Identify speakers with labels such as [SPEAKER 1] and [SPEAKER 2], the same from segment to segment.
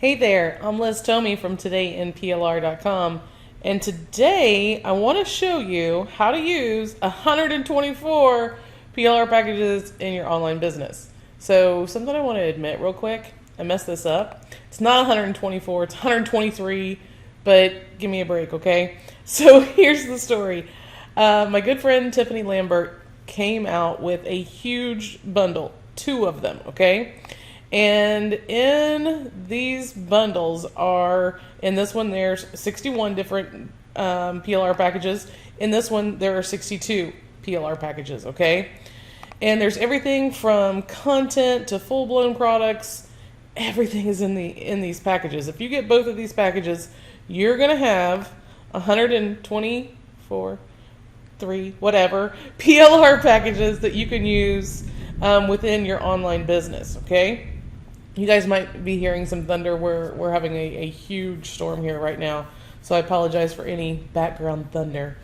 [SPEAKER 1] Hey there, I'm Liz Tomey from todayinplr.com, and today I want to show you how to use 124 PLR packages in your online business. So something I want to admit real quick, I messed this up. It's not 124, it's 123, but give me a break, okay? So here's the story. My good friend Tiffany Lambert came out with a huge bundle, 2 of them, okay? And in these bundles in this one there's 61 different PLR packages. In this one there are 62 PLR packages, okay? And there's everything from content to full-blown products. Everything is in these packages. If you get both of these packages, you're gonna have 124, 3, whatever, PLR packages that you can use within your online business, okay? You guys might be hearing some thunder. We're having a huge storm here right now, so I apologize for any background thunder.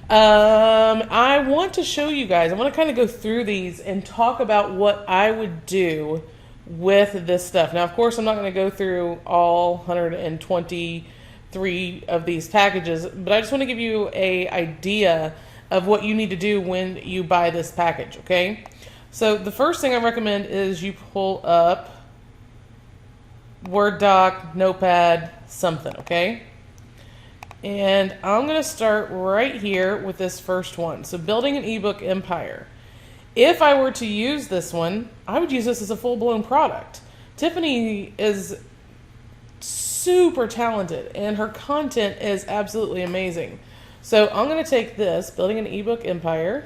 [SPEAKER 1] I want to show you guys, I want to kind of go through these and talk about what I would do with this stuff. Now, of course, I'm not going to go through all 123 of these packages, but I just want to give you an idea of what you need to do when you buy this package, okay? So the first thing I recommend is you pull up Word doc, Notepad, something, okay? And I'm going to start right here with this first one. So building an ebook empire. If I were to use this one, I would use this as a full-blown product. Tiffany is super talented and her content is absolutely amazing. So I'm going to take this, building an ebook empire.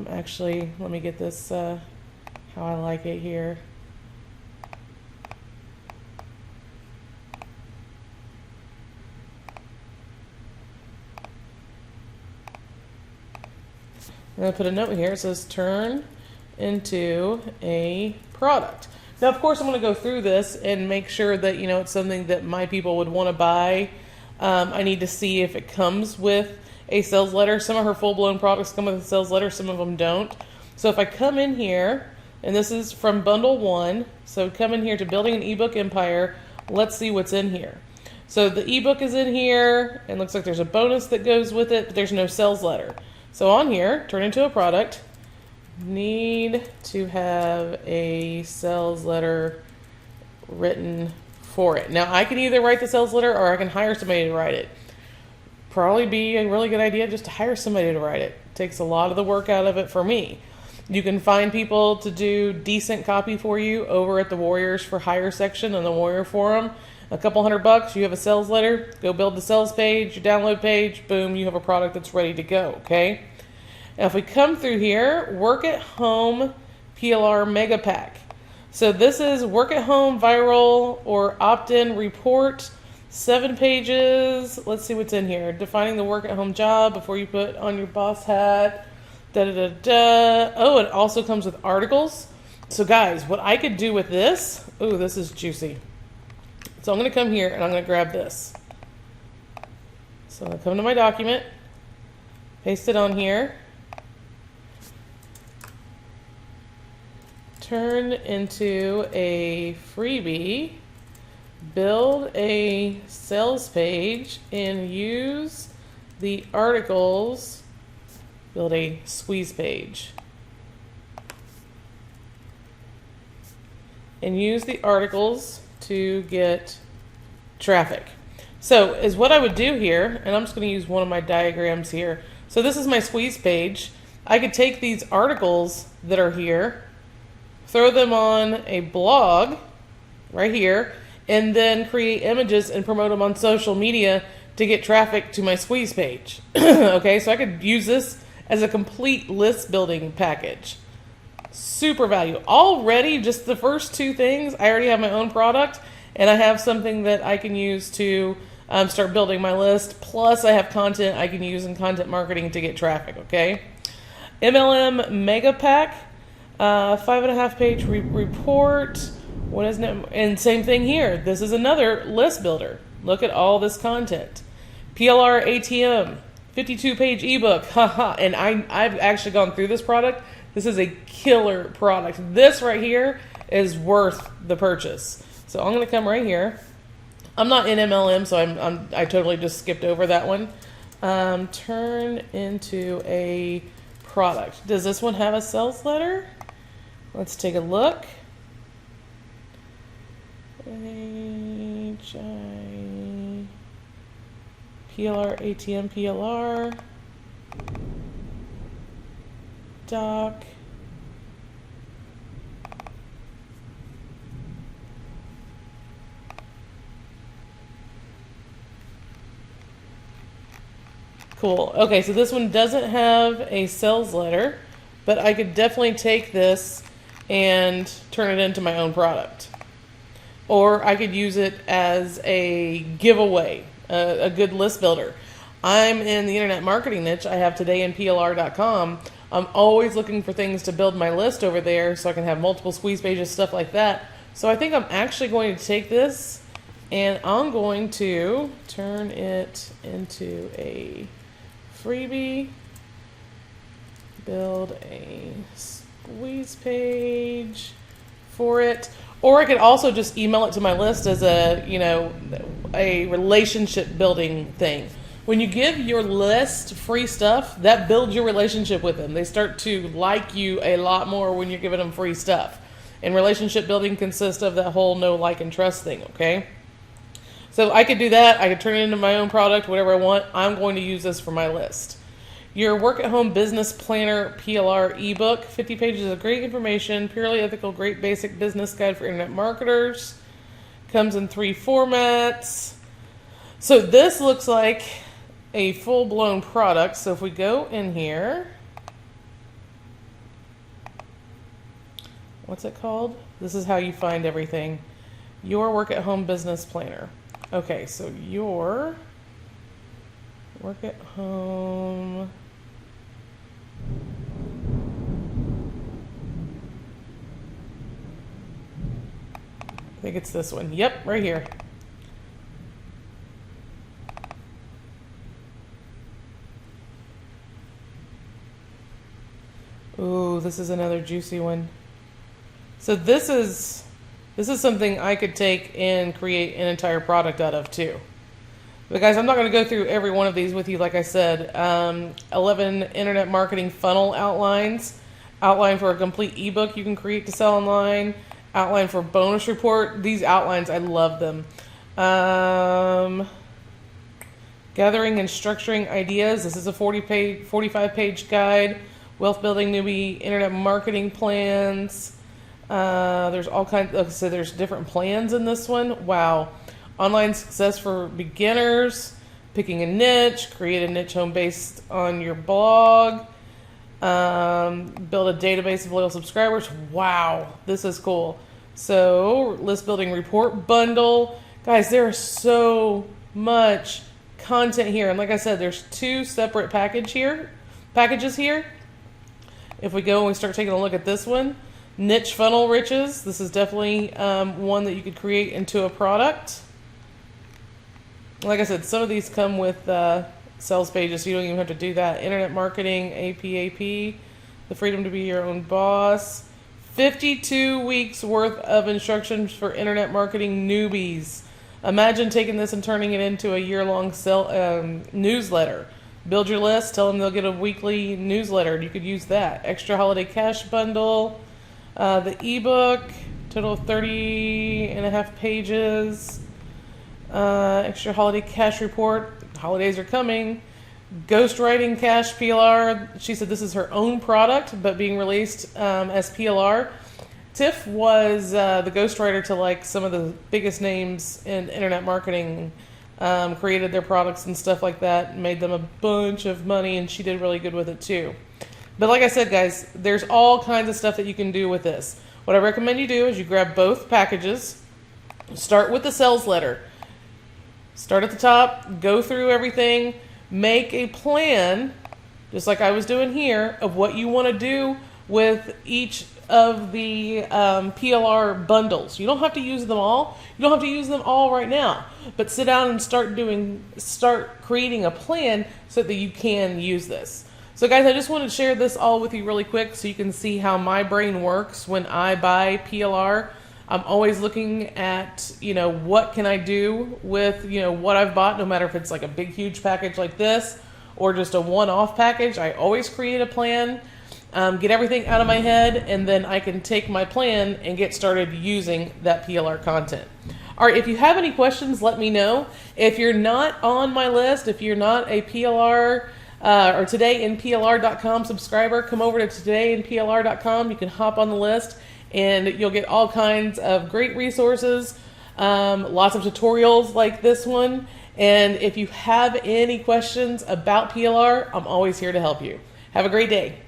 [SPEAKER 1] Actually, let me get this how I like it here. I'm going to put a note here. It says turn into a product. Now, of course, I'm going to go through this and make sure that, you know, it's something that my people would want to buy. I need to see if it comes with a sales letter. Some of her full-blown products come with a sales letter, some of them don't. So if I come in here, and this is from bundle 1, so come in here to building an ebook empire, let's see what's in here. So the ebook is in here, and looks like there's a bonus that goes with it, but there's no sales letter. So on here, turn into a product, need to have a sales letter written for it. Now I can either write the sales letter or I can hire somebody to write it. Probably be a really good idea just to hire somebody to write it. Takes a lot of the work out of it for me. You can find people to do decent copy for you over at the Warriors for Hire section on the Warrior Forum. A couple $100, you have a sales letter, go build the sales page, your download page, boom, you have a product that's ready to go, okay? Now if we come through here, work at home PLR Mega Pack. So this is work at home viral or opt-in report. 7 pages. Let's see what's in here. Defining the work at home job before you put on your boss hat. Oh, it also comes with articles. So guys, what I could do with this, ooh, this is juicy. So I'm going to come here and I'm going to grab this. So I'm going to come to my document, paste it on here, turn into a freebie, build a sales page, and use the articles, build a squeeze page. And use the articles to get traffic. So is what I would do here, and I'm just going to use one of my diagrams here. So this is my squeeze page. I could take these articles that are here, throw them on a blog right here, and then create images and promote them on social media to get traffic to my squeeze page. Okay, so I could use this as a complete list building package. Super value. Already, just the first 2 things, I already have my own product, and I have something that I can use to start building my list. Plus, I have content I can use in content marketing to get traffic, okay? MLM Mega Pack, 5.5 page report. What is it? And same thing here. This is another list builder. Look at all this content. PLR ATM, 52-page ebook. Haha. And I've actually gone through this product. This is a killer product. This right here is worth the purchase. So I'm going to come right here. I'm not in MLM, so I totally just skipped over that one. Turn into a product. Does this one have a sales letter? Let's take a look. PLR, ATM, PLR, doc. Cool. Okay, so this one doesn't have a sales letter, but I could definitely take this and turn it into my own product. Or I could use it as a giveaway, a good list builder. I'm in the internet marketing niche. I have today in PLR.com. I'm always looking for things to build my list over there so I can have multiple squeeze pages, stuff like that. So I think I'm actually going to take this and I'm going to turn it into a freebie, build a squeeze page for it. Or I could also just email it to my list as a, a relationship building thing. When you give your list free stuff, that builds your relationship with them. They start to like you a lot more when you're giving them free stuff. And relationship building consists of that whole know, like, and trust thing, okay? So I could do that. I could turn it into my own product, whatever I want. I'm going to use this for my list. Your work-at-home business planner PLR ebook, 50 pages of great information, purely ethical, great basic business guide for internet marketers. Comes in 3 formats. So this looks like a full-blown product. So if we go in here, what's it called? This is how you find everything. Your work-at-home business planner. Okay, so your work-at-home I think it's this one. Yep, right here. Ooh, this is another juicy one. So this is something I could take and create an entire product out of too. But guys, I'm not going to go through every one of these with you. Like I said, 11 internet marketing funnel outlines, outline for a complete ebook you can create to sell online, outline for bonus report. These outlines, I love them. Gathering and structuring ideas. This is a 45-page guide. Wealth building newbie internet marketing plans. There's all kinds of, so there's different plans in this one. Wow. Online success for beginners, picking a niche, create a niche home based on your blog, build a database of loyal subscribers. Wow, this is cool. So list building report bundle. Guys, there is so much content here. And like I said, there's 2 separate packages here. If we go and we start taking a look at this one, niche funnel riches. This is definitely one that you could create into a product. Like I said, some of these come with sales pages, so you don't even have to do that. Internet marketing, APAP, the freedom to be your own boss. 52 weeks worth of instructions for internet marketing newbies. Imagine taking this and turning it into a year-long newsletter. Build your list, tell them they'll get a weekly newsletter. You could use that. Extra holiday cash bundle. The ebook, total of 30.5 pages. Extra holiday cash report. Holidays are coming. Ghostwriting cash PLR. She said this is her own product, but being released as PLR. Tiff was the ghostwriter to like some of the biggest names in internet marketing. Created their products and stuff like that. Made them a bunch of money, and she did really good with it too. But like I said, guys, there's all kinds of stuff that you can do with this. What I recommend you do is you grab both packages. Start with the sales letter. Start at the top, go through everything, make a plan, just like I was doing here, of what you want to do with each of the PLR bundles. You don't have to use them all. You don't have to use them all right now, but sit down and start creating a plan so that you can use this. So guys, I just wanted to share this all with you really quick so you can see how my brain works when I buy PLR. I'm always looking at, what can I do with, what I've bought, no matter if it's like a big, huge package like this or just a one-off package. I always create a plan, get everything out of my head, and then I can take my plan and get started using that PLR content. All right, if you have any questions, let me know. If you're not on my list, if you're not a PLR or todayinplr.com subscriber, come over to todayinplr.com. You can hop on the list and you'll get all kinds of great resources, lots of tutorials like this one. And if you have any questions about PLR, I'm always here to help you. Have a great day.